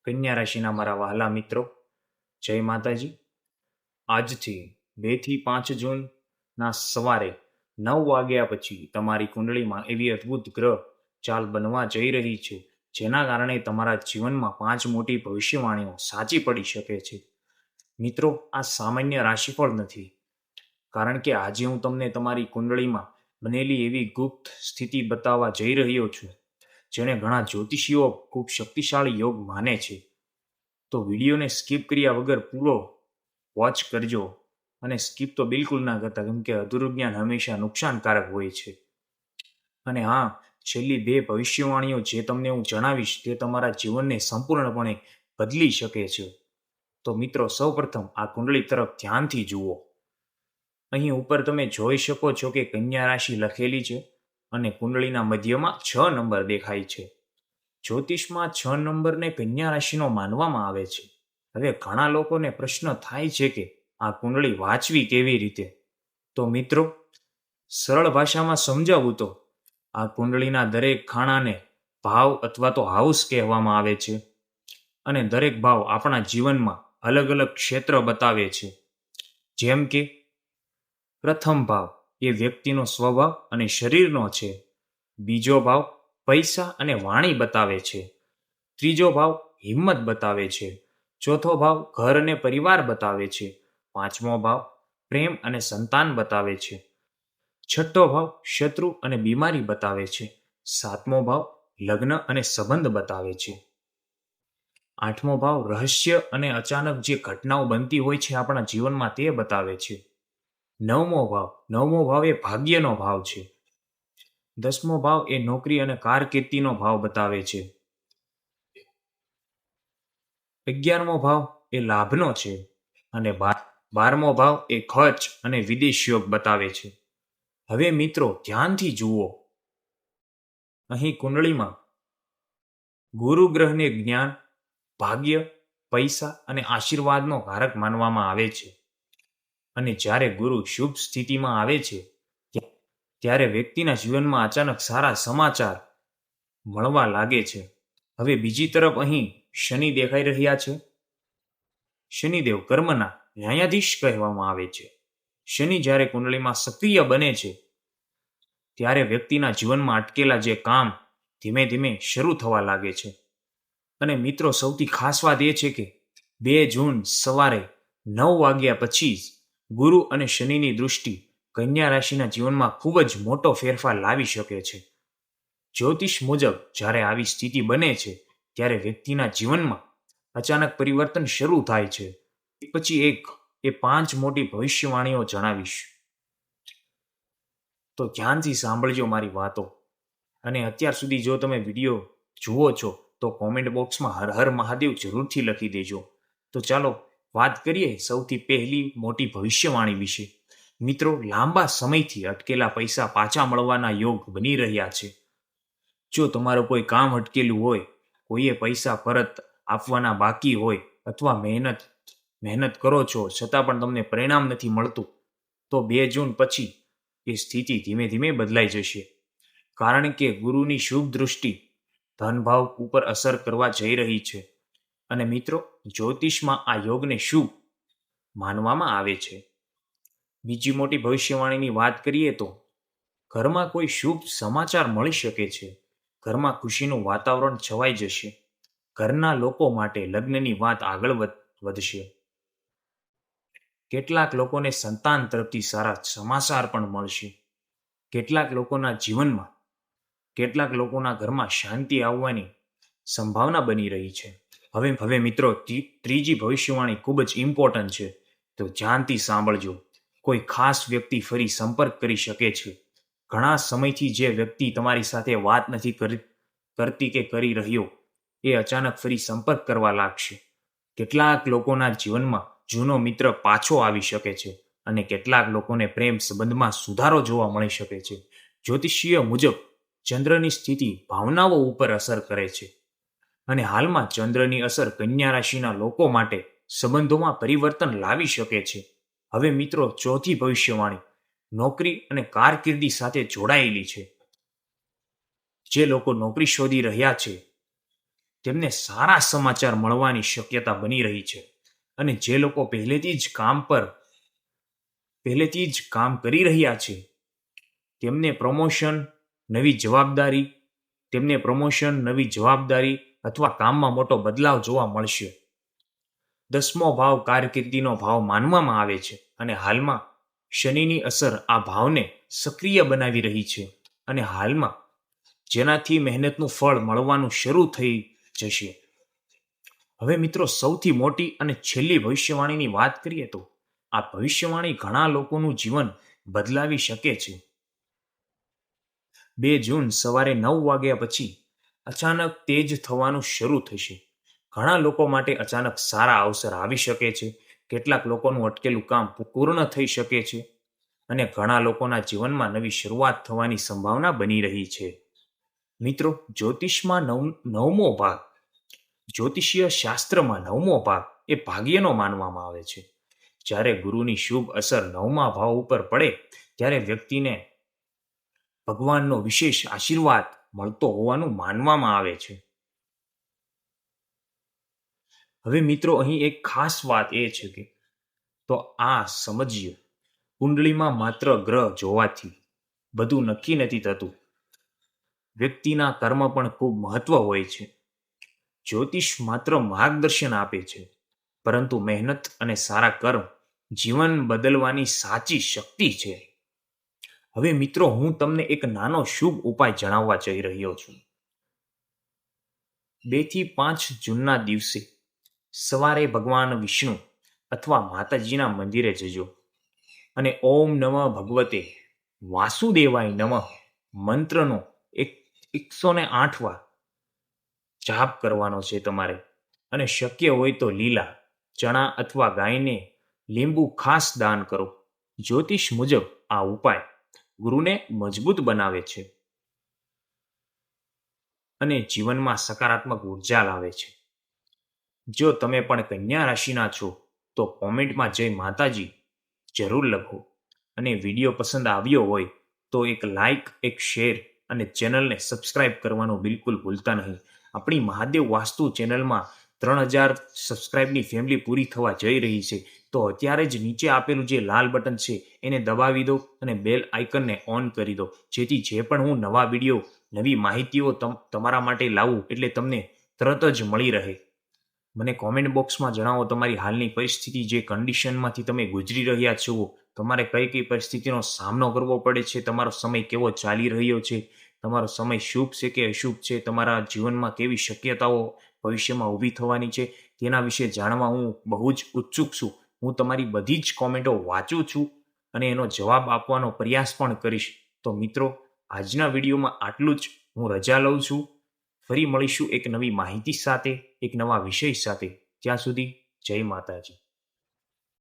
કન્યા રાશિના મારા વહાલા મિત્રો, જય માતાજી. આજથી 2 થી 5 જૂનના સવારે 9 વાગ્યા પછી તમારી કુંડળીમાં એવી અદ્ભુત ગ્રહ ચાલ બનવા જઈ રહી છે, જેના કારણે તમારા જીવનમાં 5 મોટી ભવિષ્યવાણીઓ સાચી પડી શકે છે. મિત્રો, આ સામાન્ય રાશિફળ નથી, કારણ કે આજે હું તમને તમારી કુંડળીમાં બનેલી એવી ગુપ્ત સ્થિતિ બતાવવા જઈ રહ્યો છું, જેને ઘણા જ્યોતિષીઓ ખૂબ શક્તિશાળી યોગ માને છે. તો વિડીયોને સ્કીપ કર્યા વગર પૂરો વોચ કરજો, અને સ્કીપ તો બિલકુલ ના કરતા, કેમ કે અધૂરું જ્ઞાન હંમેશા નુકસાનકારક હોય છે. અને હા, છેલ્લી 2 ભવિષ્યવાણીઓ જે તમને હું જણાવીશ તે તમારા જીવનને સંપૂર્ણપણે બદલી શકે છે. તો મિત્રો, સૌપ્રથમ આ કુંડળી તરફ ધ્યાનથી જુઓ. અહીં ઉપર તમે જોઈ શકો છો કે કન્યા રાશિ લખેલી છે અને કુંડળીના મધ્યમાં 6 નંબર દેખાય છે. જ્યોતિષમાં 6 નંબરને કન્યા રાશિનો માનવામાં આવે છે. હવે ઘણા લોકોને પ્રશ્ન થાય છે કે આ કુંડળી વાંચવી કેવી રીતે? તો મિત્રો, સરળ ભાષામાં સમજાવું તો આ કુંડળીના દરેક ખાણાને ભાવ અથવા તો હાઉસ કહેવામાં આવે છે, અને દરેક ભાવ આપણા જીવનમાં અલગ અલગ ક્ષેત્ર બતાવે છે. જેમ કે પ્રથમ ભાવ એ વ્યક્તિનો સ્વભાવ અને શરીરનો છે. બીજો ભાવ પૈસા અને વાણી બતાવે છે. ત્રીજો ભાવ હિંમત બતાવે છે. ચોથો ભાવ ઘર અને પરિવાર બતાવે છે. પાંચમો ભાવ પ્રેમ અને સંતાન બતાવે છે. છઠ્ઠો ભાવ શત્રુ અને બીમારી બતાવે છે. સાતમો ભાવ લગ્ન અને સંબંધ બતાવે છે. આઠમો ભાવ રહસ્ય અને અચાનક જે ઘટનાઓ બનતી હોય છે આપણા જીવનમાં તે બતાવે છે. નવમો ભાવ એ ભાગ્યનો ભાવ છે. 10મો ભાવ એ નોકરી અને કારકિર્દીનો ભાવ બતાવે છે. 11મો ભાવ એ લાભનો છે, અને 12મો ભાવ એ ખર્ચ અને વિદેશ યોગ બતાવે છે. હવે મિત્રો, ધ્યાનથી જુઓ. અહીં કુંડળીમાં ગુરુ ગ્રહને જ્ઞાન, ભાગ્ય, પૈસા અને આશીર્વાદનો કારક માનવામાં આવે છે. અને જ્યારે ગુરુ શુભ સ્થિતિમાં આવે છે ત્યારે વ્યક્તિના જીવનમાં અચાનક સારા સમાચાર મળવા લાગે છે. હવે બીજી તરફ અહીં શનિ દેખાઈ રહ્યા છે. શનિદેવ કર્મના ન્યાયાધીશ કહેવામાં આવે છે. શનિ જ્યારે કુંડળીમાં સક્રિય બને છે ત્યારે વ્યક્તિના જીવનમાં અટકેલા જે કામ ધીમે ધીમે શરૂ થવા લાગે છે. અને મિત્રો, સૌથી ખાસ વાત એ છે કે 2 જૂન સવારે 9 વાગ્યા પછી ગુરુ અને શનિની દૃષ્ટિ કન્યા રાશિના જીવનમાં ખૂબ જ મોટો ફેરફાર લાવી શકે છે. જ્યોતિષ મુજબ જ્યારે આવી સ્થિતિ બને છે ત્યારે વ્યક્તિના જીવનમાં અચાનક પરિવર્તન શરૂ થાય છે. પછી એ 5 મોટી ભવિષ્યવાણીઓ જણાવીશ. તો ધ્યાનથી સાંભળજો મારી વાતો. અને અત્યાર સુધી જો તમે વિડીયો જુઓ છો તો કોમેન્ટ બોક્સમાં હર હર મહાદેવ જરૂરથી લખી દેજો. તો ચાલો વાત કરીએ સૌથી પહેલી મોટી ભવિષ્યવાણી વિશે. મિત્રો, લાંબા સમયથી અટકેલા પૈસા પાછા મળવાના યોગ બની રહ્યા છે. જો તમારું કોઈ કામ અટકેલું હોય, કોઈએ પૈસા પરત આપવાના બાકી હોય, અથવા મહેનત કરો છો છતાં પણ તમને પરિણામ નથી મળતું, તો 2 જૂન પછી એ સ્થિતિ ધીમે ધીમે બદલાઈ જશે. કારણ કે ગુરુની શુભ દૃષ્ટિ ધનભાવ ઉપર અસર કરવા જઈ રહી છે. અને મિત્રો, જ્યોતિષમાં આ યોગને શુભ માનવામાં આવે છે. બીજી મોટી ભવિષ્યવાણીની વાત કરીએ તો ઘરમાં કોઈ શુભ સમાચાર મળી શકે છે. ઘરમાં ખુશીનું વાતાવરણ છવાઈ જશે. ઘરના લોકો માટે લગ્નની વાત આગળ વધશે. કેટલાક લોકોને સંતાન તરફથી સારા સમાચાર પણ મળશે. કેટલાક લોકોના ઘરમાં શાંતિ આવવાની સંભાવના બની રહી છે. હવે મિત્રો, ત્રીજી ભવિષ્યવાણી ખૂબ જ ઇમ્પોર્ટન્ટ છે, તો ધ્યાનથી સાંભળજો. કોઈ ખાસ વ્યક્તિ ફરી સંપર્ક કરી શકે છે. ઘણા સમયથી જે વ્યક્તિ તમારી સાથે વાત નથી કરતી કે કરી રહ્યો, એ અચાનક ફરી સંપર્ક કરવા લાગશે. કેટલાક લોકોના જીવનમાં જૂનો મિત્ર પાછો આવી શકે છે, અને કેટલાક લોકોને પ્રેમ સંબંધમાં સુધારો જોવા મળી શકે છે. જ્યોતિષીય મુજબ ચંદ્રની સ્થિતિ ભાવનાઓ ઉપર અસર કરે છે, અને હાલમાં ચંદ્રની અસર કન્યા રાશિના લોકો માટે સંબંધોમાં પરિવર્તન લાવી શકે છે. હવે મિત્રો, ચોથી ભવિષ્યવાણી નોકરી અને કારકિર્દી સાથે જોડાયેલી છે. જે લોકો નોકરી શોધી રહ્યા છે તેમને સારા સમાચાર મળવાની શક્યતા બની રહી છે. અને જે લોકો પહેલેથી જ કામ કરી રહ્યા છે તેમને પ્રમોશન, નવી જવાબદારી અથવા કામમાં મોટો બદલાવ જોવા મળશે. 10મો ભાવ કારકિર્દીનો ભાવ માનવામાં આવે છે અને હાલમાં શનિની અસર આ ભાવને સક્રિય બનાવી રહી છે અને હાલમાં જેનાથી મહેનતનું ફળ મળવાનું શરૂ થઈ જશે. હવે મિત્રો, સૌથી મોટી અને છેલ્લી ભવિષ્યવાણીની વાત કરીએ તો આ ભવિષ્યવાણી ઘણા લોકોનું જીવન બદલાવી શકે છે. 2 જૂન સવારે 9 વાગ્યા પછી અચાનક તેજ થવાનું શરૂ થશે. ઘણા લોકો માટે અચાનક સારા અવસર આવી શકે છે. કેટલાક લોકોનું અટકેલું કામ પૂર્ણ થઈ શકે છે અને ઘણા લોકોના જીવનમાં નવી શરૂઆત થવાની સંભાવના બની રહી છે. મિત્રો, જ્યોતિષીય શાસ્ત્રમાં 9મો ભાગ એ ભાગ્યનો માનવામાં આવે છે. જ્યારે ગુરુની શુભ અસર 9મા ભાવ ઉપર પડે ત્યારે વ્યક્તિને ભગવાનનો વિશેષ આશીર્વાદ મળતો હોવાનું માનવામાં આવે છે. હવે મિત્રો, અહીં એક ખાસ વાત એ છે કે તો આ સમજીએ, કુંડળીમાં માત્ર ગ્રહ જોવાથી બધું નક્કી નથી થતું. વ્યક્તિના કર્મ પણ ખૂબ મહત્વ હોય છે. જ્યોતિષ માત્ર માર્ગદર્શન આપે છે, પરંતુ મહેનત અને સારા કર્મ જીવન બદલવાની સાચી શક્તિ છે. હવે મિત્રો, હું તમને એક નાનો શુભ ઉપાય જણાવવા જઈ રહ્યો છું. 2 થી 5 જૂનના દિવસે સવારે ભગવાન વિષ્ણુ અથવા માતાજીના મંદિરે જજો અને ઓમ નમઃ ભગવતે વાસુદેવાય નમઃ મંત્રનો 108 વાર જાપ કરવાનો છે તમારે. અને શક્ય હોય તો લીલા ચણા અથવા ગાયને લીંબુ ખાસ દાન કરો. જ્યોતિષ મુજબ આ ઉપાય ગુરુને મજબૂત બનાવે છે અને જીવનમાં સકારાત્મક ઉર્જા લાવે છે. જો તમે પણ કન્યા રાશિના છો તો કોમેન્ટમાં જય માતાજી જરૂર લખો અને વિડીયો પસંદ આવ્યો હોય તો એક લાઈક, એક શેર અને ચેનલને સબસ્ક્રાઇબ કરવાનું બિલકુલ ભૂલતા નહીં. આપણી મહાદેવ વાસ્તુ ચેનલમાં 3000 સબસ્ક્રાઇબની ફેમિલી પૂરી થવા જઈ રહી છે. તો અત્યારે જ નીચે આપેલું જે લાલ બટન છે એને દબાવી દો અને બેલ આઇકનને ઓન કરી દો, જેથી જે પણ હું નવા વિડીયો, નવી માહિતીઓ તમારા માટે લાવું એટલે તમને તરત જ મળી રહે. મને કોમેન્ટ બોક્સમાં જણાવો તમારી હાલની પરિસ્થિતિ, જે કન્ડિશનમાંથી તમે ગુજરી રહ્યા છો, તમારે કઈ કઈ પરિસ્થિતિનો સામનો કરવો પડે છે, તમારો સમય કેવો ચાલી રહ્યો છે, તમારો સમય શુભ છે કે અશુભ છે, તમારા જીવનમાં કેવી શક્યતાઓ ભવિષ્યમાં ઊભી થવાની છે, તેના વિશે જાણવા હું બહુ જ ઉત્સુક છું. હું તમારી બધી જ કોમેન્ટો વાંચું છું અને એનો જવાબ આપવાનો પ્રયાસ પણ કરીશ. તો મિત્રો, આજના વિડીયોમાં આટલું જ. હું રજા લઉં છું. ફરી મળીશું એક નવી માહિતી સાથે, એક નવા વિષય સાથે. ત્યાં સુધી જય માતાજી.